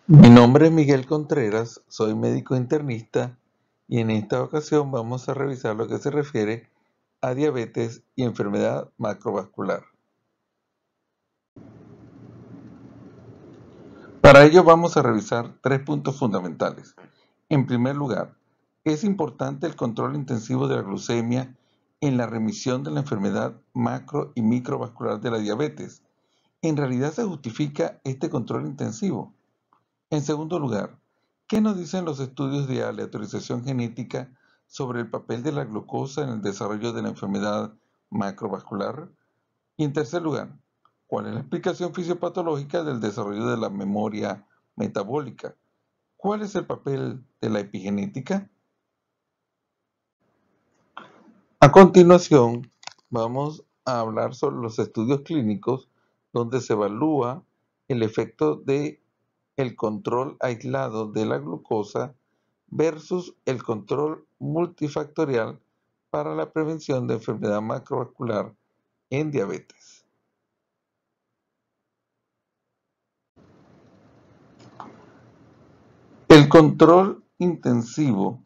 Mi nombre es Miguel Contreras, soy médico internista y en esta ocasión vamos a revisar lo que se refiere a diabetes y enfermedad macrovascular. Para ello vamos a revisar tres puntos fundamentales. En primer lugar, es importante el control intensivo de la glucemia en la remisión de la enfermedad macro y microvascular de la diabetes. ¿En realidad se justifica este control intensivo? En segundo lugar, ¿qué nos dicen los estudios de aleatorización genética sobre el papel de la glucosa en el desarrollo de la enfermedad macrovascular? Y en tercer lugar, ¿cuál es la explicación fisiopatológica del desarrollo de la memoria metabólica? ¿Cuál es el papel de la epigenética? A continuación, vamos a hablar sobre los estudios clínicos donde se evalúa el efecto de el control aislado de la glucosa versus el control multifactorial para la prevención de enfermedad macrovascular en diabetes. El control intensivo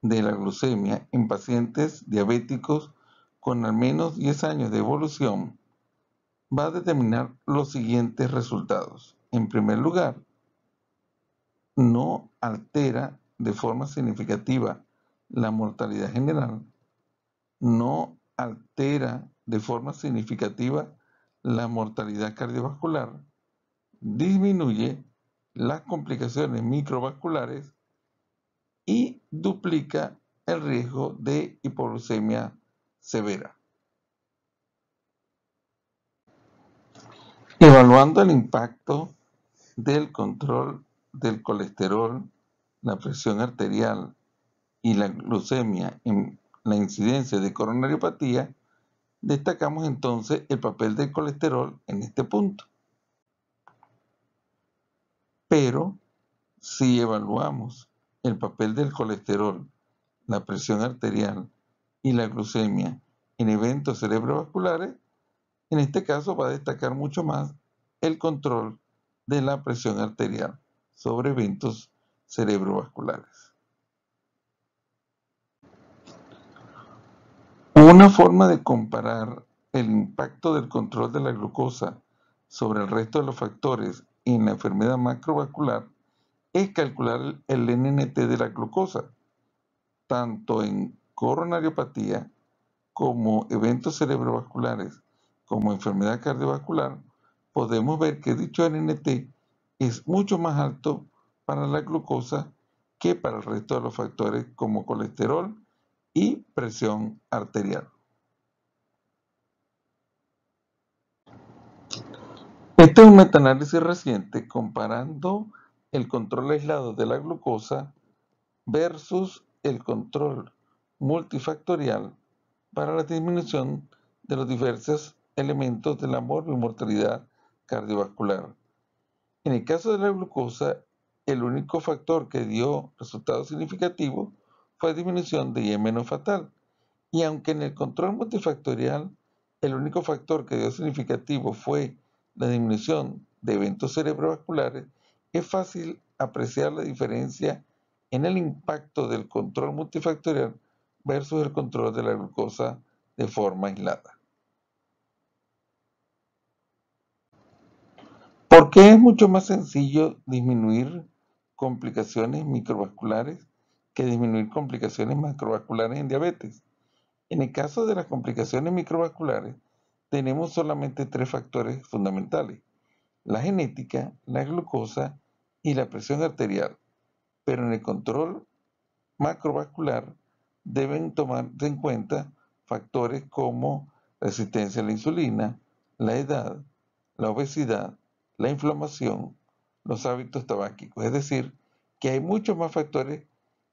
de la glucemia en pacientes diabéticos con al menos 10 años de evolución va a determinar los siguientes resultados. En primer lugar, no altera de forma significativa la mortalidad general, no altera de forma significativa la mortalidad cardiovascular, disminuye las complicaciones microvasculares y duplica el riesgo de hipoglucemia severa. Evaluando el impacto del control del colesterol, la presión arterial y la glucemia en la incidencia de coronariopatía, destacamos entonces el papel del colesterol en este punto. Pero si evaluamos el papel del colesterol, la presión arterial y la glucemia en eventos cerebrovasculares, en este caso va a destacar mucho más el control de la presión arterial sobre eventos cerebrovasculares. Una forma de comparar el impacto del control de la glucosa sobre el resto de los factores en la enfermedad macrovascular es calcular el NNT de la glucosa, tanto en coronariopatía como eventos cerebrovasculares como enfermedad cardiovascular. Podemos ver que dicho NNT es mucho más alto para la glucosa que para el resto de los factores como colesterol y presión arterial. Este es un metaanálisis reciente comparando el control aislado de la glucosa versus el control multifactorial para la disminución de los diversos elementos de la morbimortalidad cardiovascular. En el caso de la glucosa, el único factor que dio resultados significativos fue disminución de IM no fatal. Y aunque en el control multifactorial el único factor que dio significativo fue la disminución de eventos cerebrovasculares, es fácil apreciar la diferencia en el impacto del control multifactorial versus el control de la glucosa de forma aislada. ¿Por qué es mucho más sencillo disminuir complicaciones microvasculares que disminuir complicaciones macrovasculares en diabetes? En el caso de las complicaciones microvasculares, tenemos solamente tres factores fundamentales: la genética, la glucosa y la presión arterial. Pero en el control macrovascular deben tomarse en cuenta factores como resistencia a la insulina, la edad, la obesidad, la inflamación, los hábitos tabáquicos. Es decir, que hay muchos más factores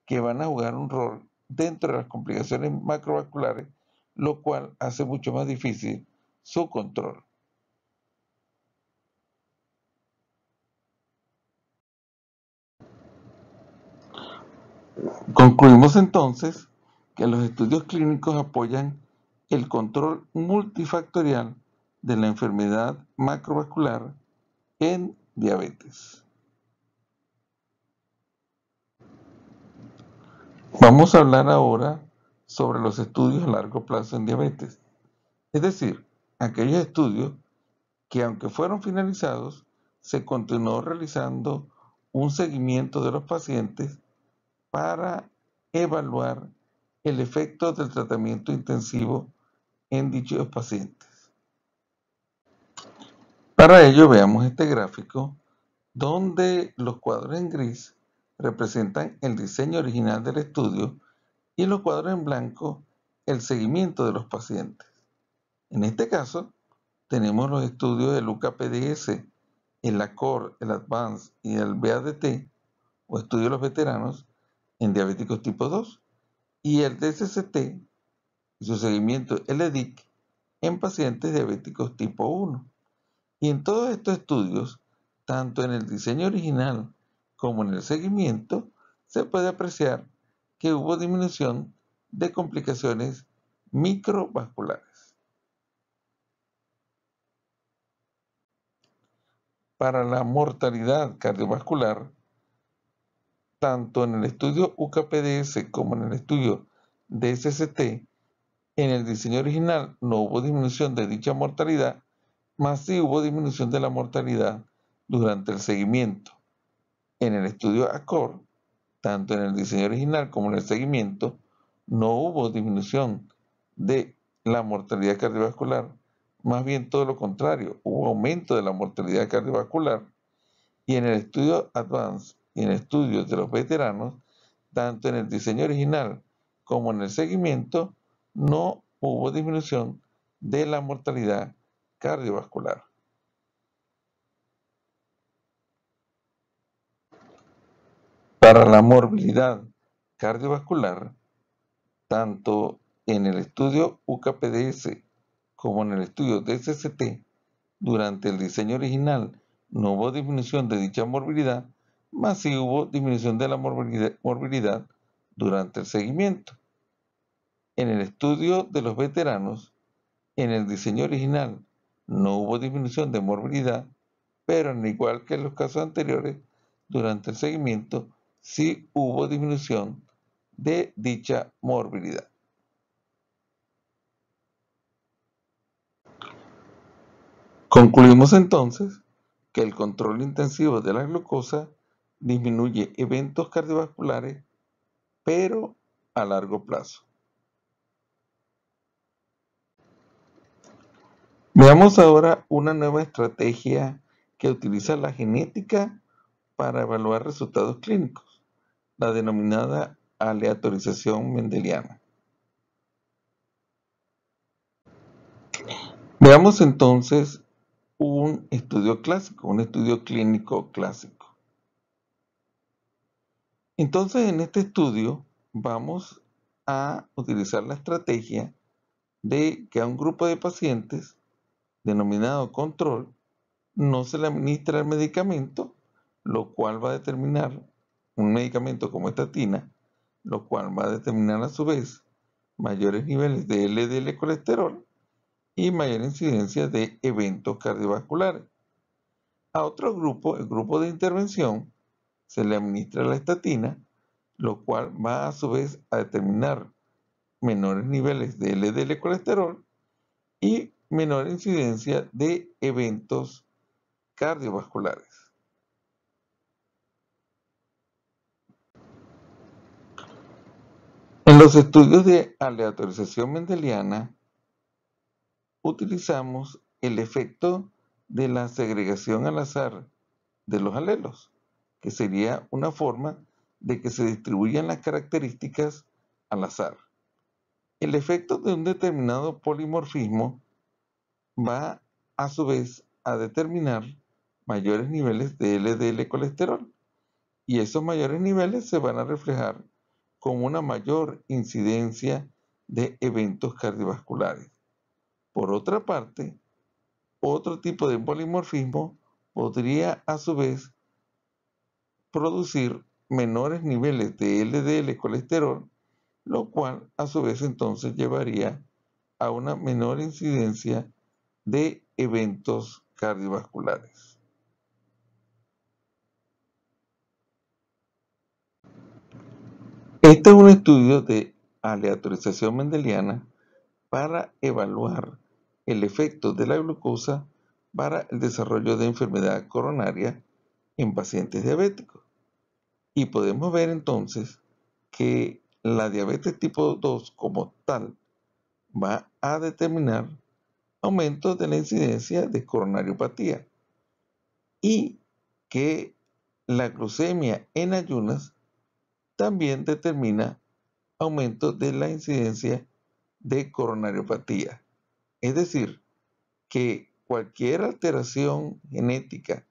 que van a jugar un rol dentro de las complicaciones macrovasculares, lo cual hace mucho más difícil su control. Concluimos entonces que los estudios clínicos apoyan el control multifactorial de la enfermedad macrovascular en diabetes. Vamos a hablar ahora sobre los estudios a largo plazo en diabetes, es decir, aquellos estudios que aunque fueron finalizados, se continuó realizando un seguimiento de los pacientes para evaluar el efecto del tratamiento intensivo en dichos pacientes. Para ello veamos este gráfico donde los cuadros en gris representan el diseño original del estudio y los cuadros en blanco el seguimiento de los pacientes. En este caso, tenemos los estudios del UKPDS, el ACORD, el ADVANCE y el BADT, o estudio de los veteranos en diabéticos tipo 2, y el DSCT y su seguimiento, el EDIC, en pacientes diabéticos tipo 1. Y en todos estos estudios, tanto en el diseño original como en el seguimiento, se puede apreciar que hubo disminución de complicaciones microvasculares. Para la mortalidad cardiovascular, tanto en el estudio UKPDS como en el estudio DSCT, en el diseño original no hubo disminución de dicha mortalidad, mas sí hubo disminución de la mortalidad durante el seguimiento. En el estudio ACORD, tanto en el diseño original como en el seguimiento, no hubo disminución de la mortalidad cardiovascular, más bien todo lo contrario, hubo aumento de la mortalidad cardiovascular. Y en el estudio ADVANCE y en el estudio de los veteranos, tanto en el diseño original como en el seguimiento, no hubo disminución de la mortalidad cardiovascular. Para la morbilidad cardiovascular, tanto en el estudio UKPDS como en el estudio DSCT, durante el diseño original no hubo disminución de dicha morbilidad, mas sí hubo disminución de la morbilidad durante el seguimiento. En el estudio de los veteranos, en el diseño original no hubo disminución de morbilidad, pero al igual que en los casos anteriores, durante el seguimiento sí hubo disminución de dicha morbilidad. Concluimos entonces que el control intensivo de la glucosa disminuye eventos cardiovasculares, pero a largo plazo. Veamos ahora una nueva estrategia que utiliza la genética para evaluar resultados clínicos, la denominada aleatorización mendeliana. Veamos entonces un estudio clásico, un estudio clínico clásico. Entonces, en este estudio vamos a utilizar la estrategia de que a un grupo de pacientes, denominado control, no se le administra el medicamento, lo cual va a determinar un medicamento como estatina, lo cual va a determinar a su vez mayores niveles de LDL colesterol y mayor incidencia de eventos cardiovasculares. A otro grupo, el grupo de intervención, se le administra la estatina, lo cual va a su vez a determinar menores niveles de LDL colesterol y menor incidencia de eventos cardiovasculares. En los estudios de aleatorización mendeliana, utilizamos el efecto de la segregación al azar de los alelos, que sería una forma de que se distribuyan las características al azar. El efecto de un determinado polimorfismo va a su vez a determinar mayores niveles de LDL colesterol y esos mayores niveles se van a reflejar con una mayor incidencia de eventos cardiovasculares. Por otra parte, otro tipo de polimorfismo podría a su vez producir menores niveles de LDL colesterol, lo cual a su vez entonces llevaría a una menor incidencia de eventos cardiovasculares. Este es un estudio de aleatorización mendeliana para evaluar el efecto de la glucosa para el desarrollo de enfermedad coronaria en pacientes diabéticos. Y podemos ver entonces que la diabetes tipo 2 como tal va a determinar aumento de la incidencia de coronariopatía y que la glucemia en ayunas también determina aumento de la incidencia de coronariopatía. Es decir, que cualquier alteración genética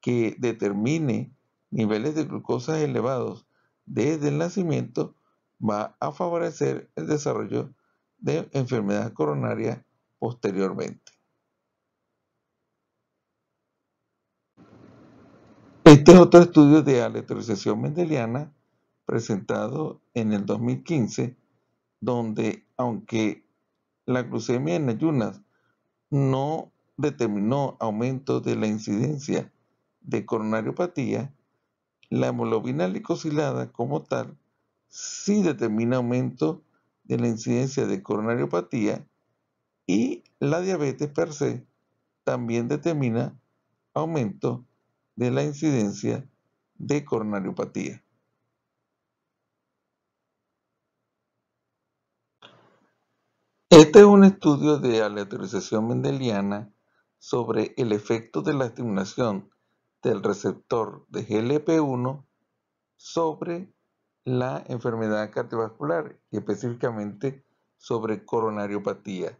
que determine niveles de glucosa elevados desde el nacimiento va a favorecer el desarrollo de enfermedad coronaria posteriormente. Este es otro estudio de aleatorización mendeliana presentado en el 2015, donde aunque la glucemia en ayunas no determinó aumento de la incidencia de coronariopatía, la hemoglobina glicosilada como tal sí determina aumento de la incidencia de coronariopatía y la diabetes per se también determina aumento de la incidencia de coronariopatía. Este es un estudio de aleatorización mendeliana sobre el efecto de la estimulación del receptor de GLP-1 sobre la enfermedad cardiovascular y específicamente sobre coronariopatía.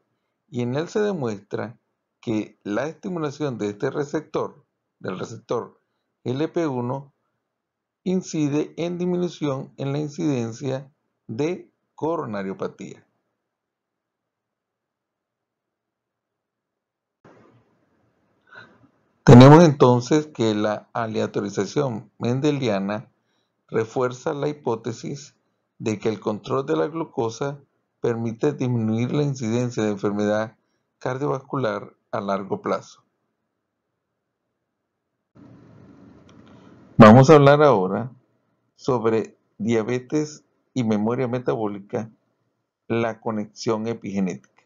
Y en él se demuestra que la estimulación de este receptor, del receptor GLP-1, incide en disminución en la incidencia de coronariopatía. Tenemos entonces que la aleatorización mendeliana refuerza la hipótesis de que el control de la glucosa permite disminuir la incidencia de enfermedad cardiovascular a largo plazo. Vamos a hablar ahora sobre diabetes y memoria metabólica, la conexión epigenética.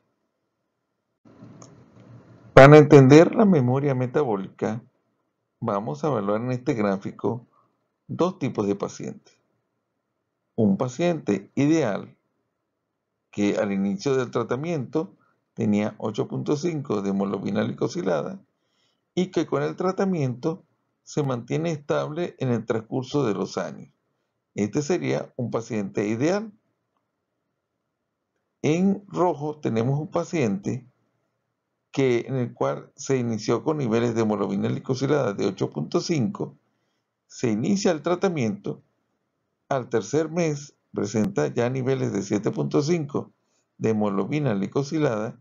Para entender la memoria metabólica, vamos a evaluar en este gráfico dos tipos de pacientes. Un paciente ideal que al inicio del tratamiento tenía 8.5 de hemoglobina glicosilada y que con el tratamiento se mantiene estable en el transcurso de los años. Este sería un paciente ideal. En rojo tenemos un paciente en el cual se inició con niveles de hemoglobina glicosilada de 8.5, se inicia el tratamiento, al tercer mes presenta ya niveles de 7.5 de hemoglobina glicosilada,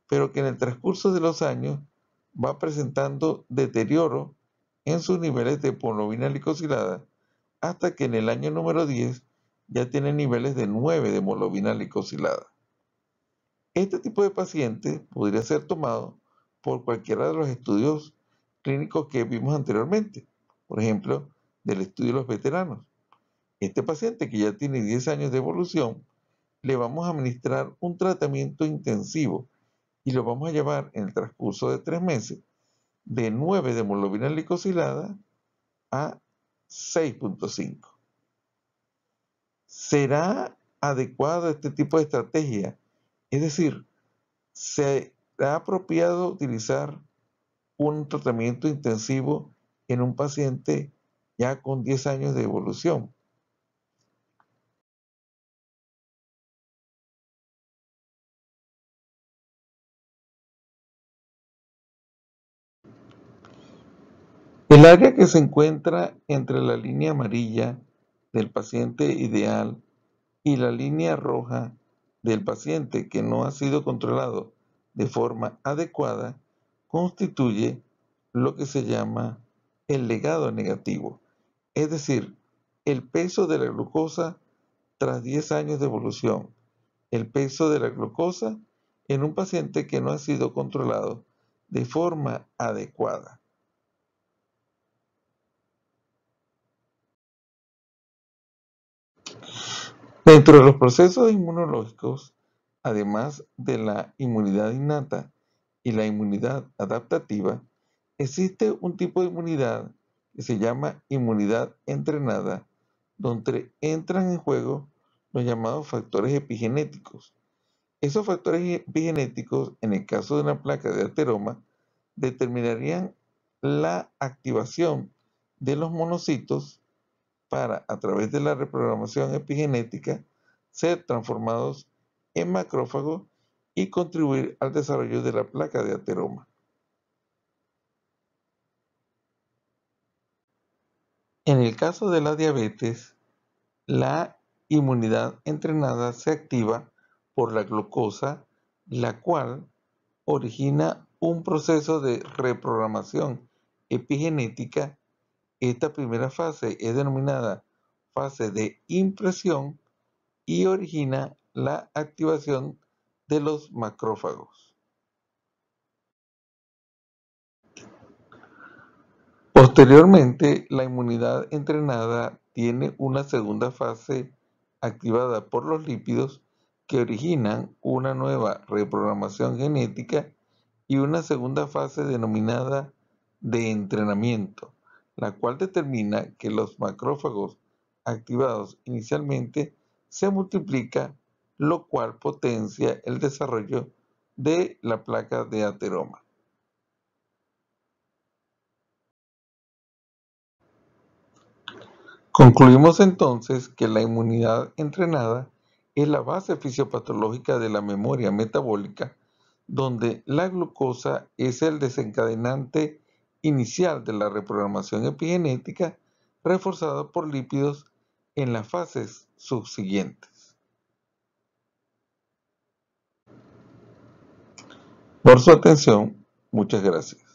pero que en el transcurso de los años va presentando deterioro en sus niveles de hemoglobina glicosilada hasta que en el año número 10 ya tiene niveles de 9 de hemoglobina glicosilada. Este tipo de paciente podría ser tomado por cualquiera de los estudios clínicos que vimos anteriormente, por ejemplo, del estudio de los veteranos. Este paciente que ya tiene 10 años de evolución, le vamos a administrar un tratamiento intensivo y lo vamos a llevar en el transcurso de 3 meses de 9 de hemoglobina glicosilada a 6.5. ¿Será adecuado este tipo de estrategia? Es decir, ¿será apropiado utilizar un tratamiento intensivo en un paciente ya con 10 años de evolución? El área que se encuentra entre la línea amarilla del paciente ideal y la línea roja del paciente que no ha sido controlado de forma adecuada constituye lo que se llama el legado negativo, es decir, el peso de la glucosa tras 10 años de evolución, el peso de la glucosa en un paciente que no ha sido controlado de forma adecuada. Dentro de los procesos inmunológicos, además de la inmunidad innata y la inmunidad adaptativa, existe un tipo de inmunidad que se llama inmunidad entrenada, donde entran en juego los llamados factores epigenéticos. Esos factores epigenéticos, en el caso de una placa de ateroma, determinarían la activación de los monocitos para, a través de la reprogramación epigenética, ser transformados en macrófagos y contribuir al desarrollo de la placa de ateroma. En el caso de la diabetes, la inmunidad entrenada se activa por la glucosa, la cual origina un proceso de reprogramación epigenética. Esta primera fase es denominada fase de impresión y origina la activación de los macrófagos. Posteriormente, la inmunidad entrenada tiene una segunda fase activada por los lípidos que originan una nueva reprogramación genética y una segunda fase denominada de entrenamiento, la cual determina que los macrófagos activados inicialmente se multiplican, lo cual potencia el desarrollo de la placa de ateroma. Concluimos entonces que la inmunidad entrenada es la base fisiopatológica de la memoria metabólica, donde la glucosa es el desencadenante inicial de la reprogramación epigenética, reforzada por lípidos en las fases subsiguientes. Por su atención, muchas gracias.